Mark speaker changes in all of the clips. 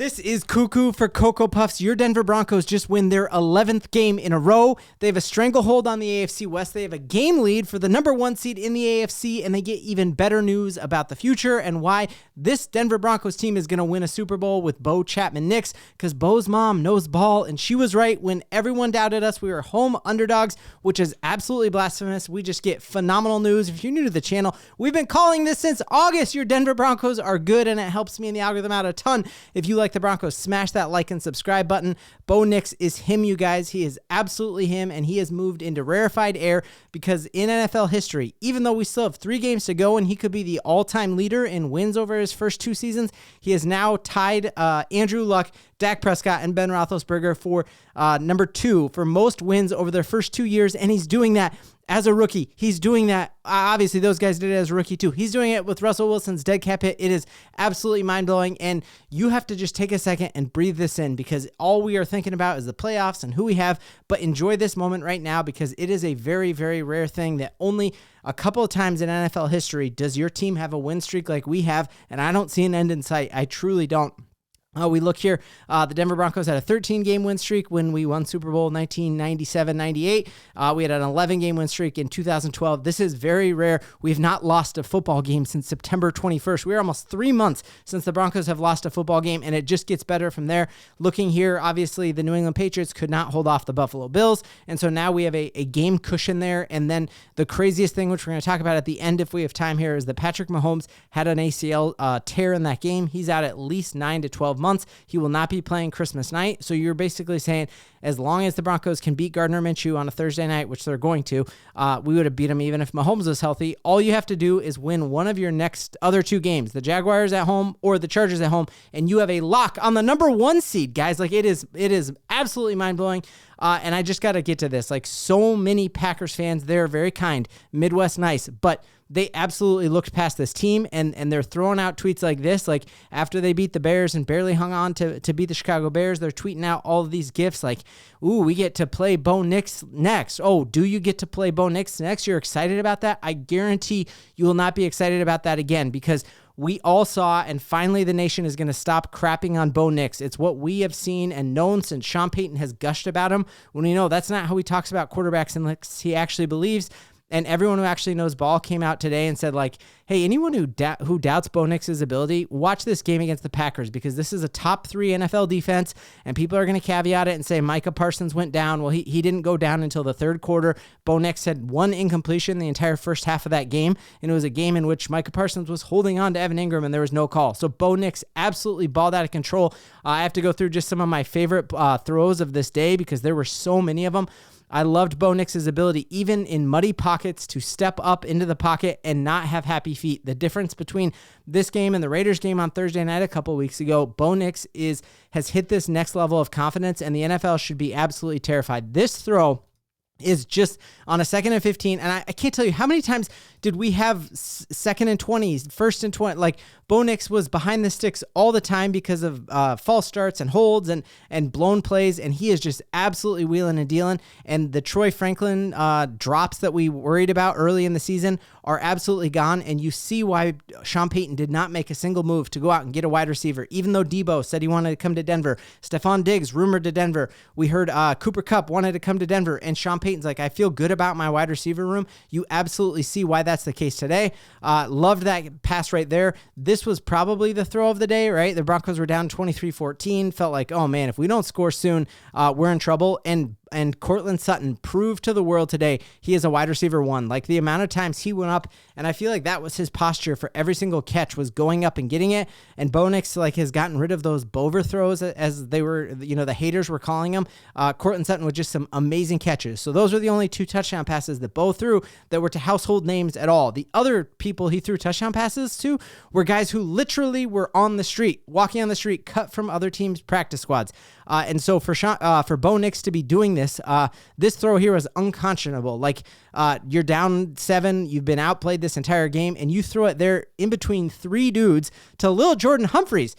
Speaker 1: This is cuckoo for Cocoa Puffs. Your Denver Broncos just win their 11th game in a row. They have a stranglehold on the AFC West. They have a game lead for the number 1 seed in the AFC, and they get even better news about the future and why this Denver Broncos team is going to win a Super Bowl with Bo Nix, because Bo's mom knows ball, and she was right when everyone doubted us. We were home underdogs, which is absolutely blasphemous. We just get phenomenal news. If you're new to the channel, we've been calling this since August. Your Denver Broncos are good, and it helps me in the algorithm out a ton. If you like the Broncos, smash that like and subscribe button. Bo Nix is him, you guys. He is absolutely him, and he has moved into rarefied air because in NFL history, even though we still have 3 games to go and he could be the all-time leader in wins over his first 2 seasons, he has now tied Andrew Luck, Dak Prescott, and Ben Roethlisberger for number 2 for most wins over their first 2 years, and he's doing that as a rookie. He's doing that. Obviously, those guys did it as a rookie too. He's doing it with Russell Wilson's dead cap hit. It is absolutely mind-blowing, and you have to just take a second and breathe this in because all we are thinking about is the playoffs and who we have, but enjoy this moment right now because it is a very, very rare thing that only a couple of times in NFL history does your team have a win streak like we have, and I don't see an end in sight. I truly don't. We look here, the Denver Broncos had a 13-game win streak when we won Super Bowl 1997-98. We had an 11-game win streak in 2012. This is very rare. We have not lost a football game since September 21st. We're almost 3 months since the Broncos have lost a football game, and it just gets better from there. Looking here, obviously, the New England Patriots could not hold off the Buffalo Bills, and so now we have a game cushion there. And then the craziest thing, which we're going to talk about at the end if we have time here, is that Patrick Mahomes had an ACL tear in that game. He's out at least 9 to 12 months. He will not be playing Christmas night. So you're basically saying as long as the Broncos can beat Gardner Minshew on a Thursday night, which they're going to, we would have beat him even if Mahomes was healthy. All you have to do is win one of your next other 2 games, the Jaguars at home or the Chargers at home, and you have a lock on the number 1 seed, guys. Like it is absolutely mind-blowing. And I just got to get to this. Like so many Packers fans, they're very kind, Midwest nice, but they absolutely looked past this team, and they're throwing out tweets like this. Like after they beat the Bears and barely hung on to beat the Chicago Bears, they're tweeting out all of these gifs like, ooh, we get to play Bo Nix next. Oh, do you get to play Bo Nix next? You're excited about that? I guarantee you will not be excited about that again because we all saw, and finally the nation is going to stop crapping on Bo Nix. It's what we have seen and known since Sean Payton has gushed about him, when we know that's not how he talks about quarterbacks unless he actually believes. And everyone who actually knows ball came out today and said, like, hey, anyone who doubts Bo Nix's ability, watch this game against the Packers because this is a top 3 NFL defense, and people are going to caveat it and say Micah Parsons went down. Well, he didn't go down until the 3rd quarter. Bo Nix had 1 incompletion the entire first half of that game, and it was a game in which Micah Parsons was holding on to Evan Ingram, and there was no call. So Bo Nix absolutely balled out of control. I have to go through just some of my favorite throws of this day because there were so many of them. I loved Bo Nix's ability, even in muddy pockets, to step up into the pocket and not have happy feet. The difference between this game and the Raiders game on Thursday night a couple weeks ago, Bo Nix has hit this next level of confidence, and the NFL should be absolutely terrified. This throw is just on a 2nd and 15, and I can't tell you how many times did we have 2nd and 20s, 1st and 20. Like Bo Nix was behind the sticks all the time because of false starts and holds and blown plays, and he is just absolutely wheeling and dealing. And the Troy Franklin drops that we worried about early in the season are absolutely gone, and you see why Sean Payton did not make a single move to go out and get a wide receiver, even though Debo said he wanted to come to Denver. Stephon Diggs rumored to Denver. We heard Cooper Kupp wanted to come to Denver, and Sean Payton's like, I feel good about my wide receiver room. You absolutely see why that's the case today. Loved that pass right there. This was probably the throw of the day, right? The Broncos were down 23-14. Felt like, oh man, if we don't score soon, we're in trouble. And Courtland Sutton proved to the world today he is a wide receiver 1. Like the amount of times he went up, and I feel like that was his posture for every single catch, was going up and getting it. And Bo Nix has gotten rid of those bover throws, as they were, the haters were calling them. Courtland Sutton with just some amazing catches. So those were the only 2 touchdown passes that Bo threw that were to household names at all. The other people he threw touchdown passes to were guys who literally were on the street, walking on the street, cut from other teams' practice squads. And so for Bo Nix to be doing this throw here was unconscionable. Like you're down 7, you've been outplayed this entire game, and you throw it there in between 3 dudes to Lil Jordan Humphreys.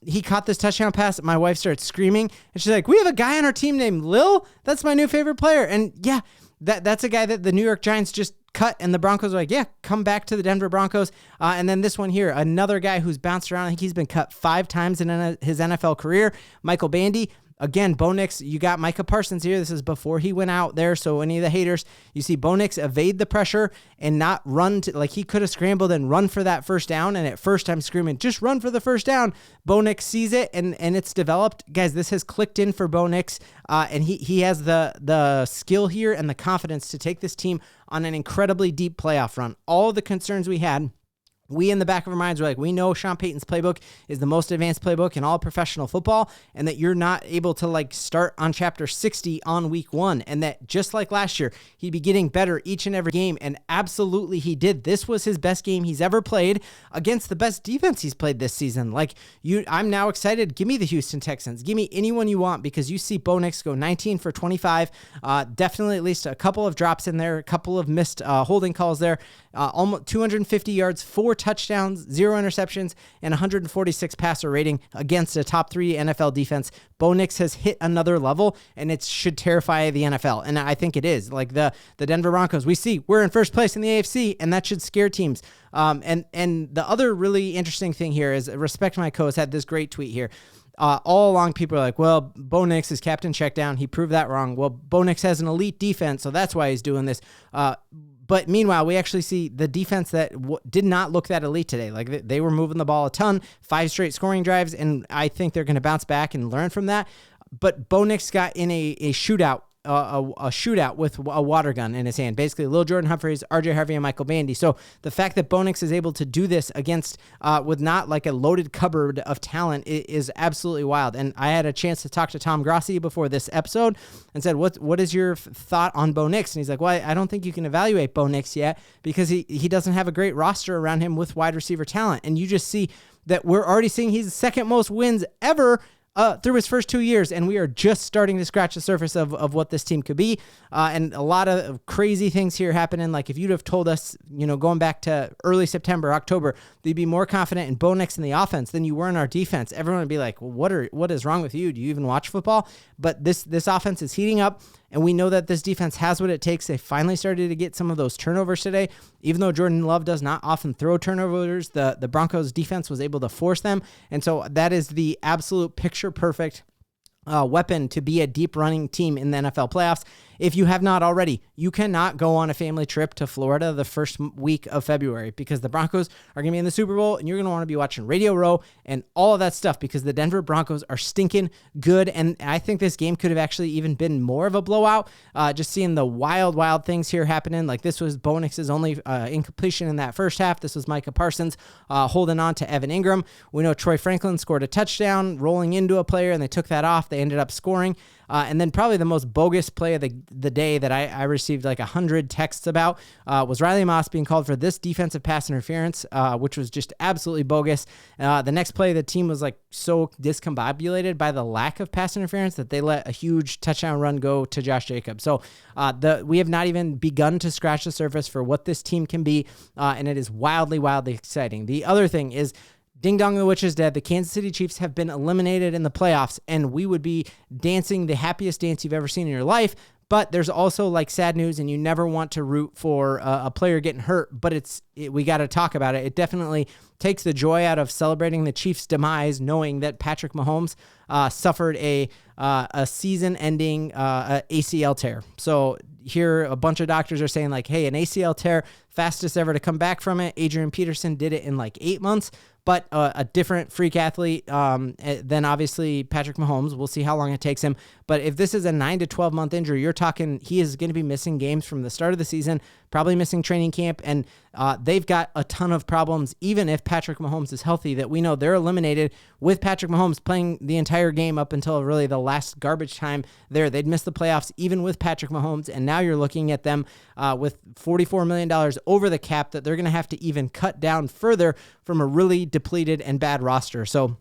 Speaker 1: He caught this touchdown pass. My wife starts screaming, and she's like, we have a guy on our team named Lil? That's my new favorite player. And yeah, that's a guy that the New York Giants just cut, and the Broncos are like, yeah, come back to the Denver Broncos. And then this one here, another guy who's bounced around. I think he's been cut 5 times in his NFL career, Michael Bandy. Again, Bo Nix, you got Micah Parsons here. This is before he went out there, so any of the haters, you see Bo Nix evade the pressure and not run to, like he could have scrambled and run for that first down, and at first I'm screaming, just run for the first down. Bo Nix sees it, and it's developed. Guys, this has clicked in for Bo Nix, and he has the skill here and the confidence to take this team on an incredibly deep playoff run. All of the concerns we had, we in the back of our minds were like, we know Sean Payton's playbook is the most advanced playbook in all professional football, and that you're not able to like start on chapter 60 on week 1, and that just like last year, he'd be getting better each and every game, and absolutely he did. This was his best game he's ever played against the best defense he's played this season. I'm now excited. Give me the Houston Texans. Give me anyone you want, because you see Bo Nix go 19 for 25. Definitely at least a couple of drops in there, a couple of missed holding calls there. Almost 250 yards, 4 touchdowns, 0 interceptions, and 146 passer rating against a top 3 NFL defense. Bo Nix has hit another level, and it should terrify the NFL. And I think it is. Like the Denver Broncos, we're in first place in the AFC, and that should scare teams. And the other really interesting thing here is Respect My Coast had this great tweet here. All along, people are like, well, Bo Nix is captain check down. He proved that wrong. Well, Bo Nix has an elite defense, so that's why he's doing this. But meanwhile, we actually see the defense that did not look that elite today. Like they were moving the ball a ton, 5 straight scoring drives, and I think they're going to bounce back and learn from that. But Bo Nix got in a shootout. A shootout with a water gun in his hand. Basically, Lil Jordan Humphreys, RJ Harvey, and Michael Bandy. So the fact that Bo Nix is able to do this against with not like a loaded cupboard of talent is absolutely wild. And I had a chance to talk to Tom Grossi before this episode and said, what is your thought on Bo Nix? And he's like, well, I don't think you can evaluate Bo Nix yet because he doesn't have a great roster around him with wide receiver talent. And you just see that we're already seeing he's the second most wins ever through his first 2 years, and we are just starting to scratch the surface of what this team could be, and a lot of crazy things here happening. Like if you'd have told us, going back to early September, October, that you'd be more confident in Bo Nix in the offense than you were in our defense, everyone would be like, well, what is wrong with you? Do you even watch football? But this offense is heating up, and we know that this defense has what it takes. They finally started to get some of those turnovers today. Even though Jordan Love does not often throw turnovers, the Broncos defense was able to force them. And so that is the absolute picture-perfect weapon to be a deep running team in the NFL playoffs. If you have not already, you cannot go on a family trip to Florida the first week of February because the Broncos are going to be in the Super Bowl, and you're going to want to be watching Radio Row and all of that stuff because the Denver Broncos are stinking good. And I think this game could have actually even been more of a blowout. Just seeing the wild things here happening. Like this was Bo Nix's only incompletion in that first half. This was Micah Parsons holding on to Evan Ingram. We know Troy Franklin scored a touchdown rolling into a player, and they took that off. They ended up scoring. And then probably the most bogus play of the day that I received like 100 texts about was Riley Moss being called for this defensive pass interference, which was just absolutely bogus. The next play, the team was like so discombobulated by the lack of pass interference that they let a huge touchdown run go to Josh Jacobs. So we have not even begun to scratch the surface for what this team can be, and it is wildly exciting. The other thing is, ding dong, the witch is dead. The Kansas City Chiefs have been eliminated in the playoffs, and we would be dancing the happiest dance you've ever seen in your life. But there's also like sad news, and you never want to root for a player getting hurt, but we got to talk about it. It definitely takes the joy out of celebrating the Chiefs' demise, knowing that Patrick Mahomes suffered a season-ending ACL tear. So here, a bunch of doctors are saying like, hey, an ACL tear, fastest ever to come back from it. Adrian Peterson did it in like 8 months. But a different freak athlete than obviously Patrick Mahomes. We'll see how long it takes him. But if this is a 9 to 12 month injury, you're talking he is going to be missing games from the start of the season, probably missing training camp, and they've got a ton of problems. Even if Patrick Mahomes is healthy, that we know they're eliminated with Patrick Mahomes playing the entire game up until really the last garbage time there. They'd miss the playoffs even with Patrick Mahomes, and now you're looking at them with $44 million over the cap that they're going to have to even cut down further from a really depleted and bad roster. So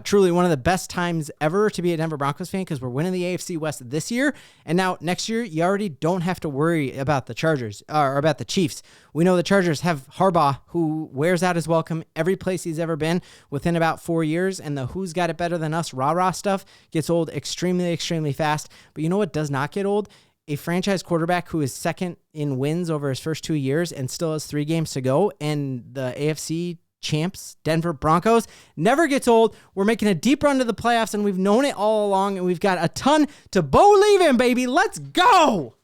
Speaker 1: truly one of the best times ever to be a Denver Broncos fan because we're winning the AFC West this year. And now next year, you already don't have to worry about the Chargers or about the Chiefs. We know the Chargers have Harbaugh, who wears out his welcome every place he's ever been within about 4 years. And the who's got it better than us rah-rah stuff gets old extremely fast. But you know what does not get old? a franchise quarterback who is second in wins over his first 2 years and still has 3 games to go, and the AFC champs, Denver Broncos, never gets old. We're making a deep run to the playoffs, and we've known it all along, and we've got a ton to Bo-Lieve in, baby. Let's go!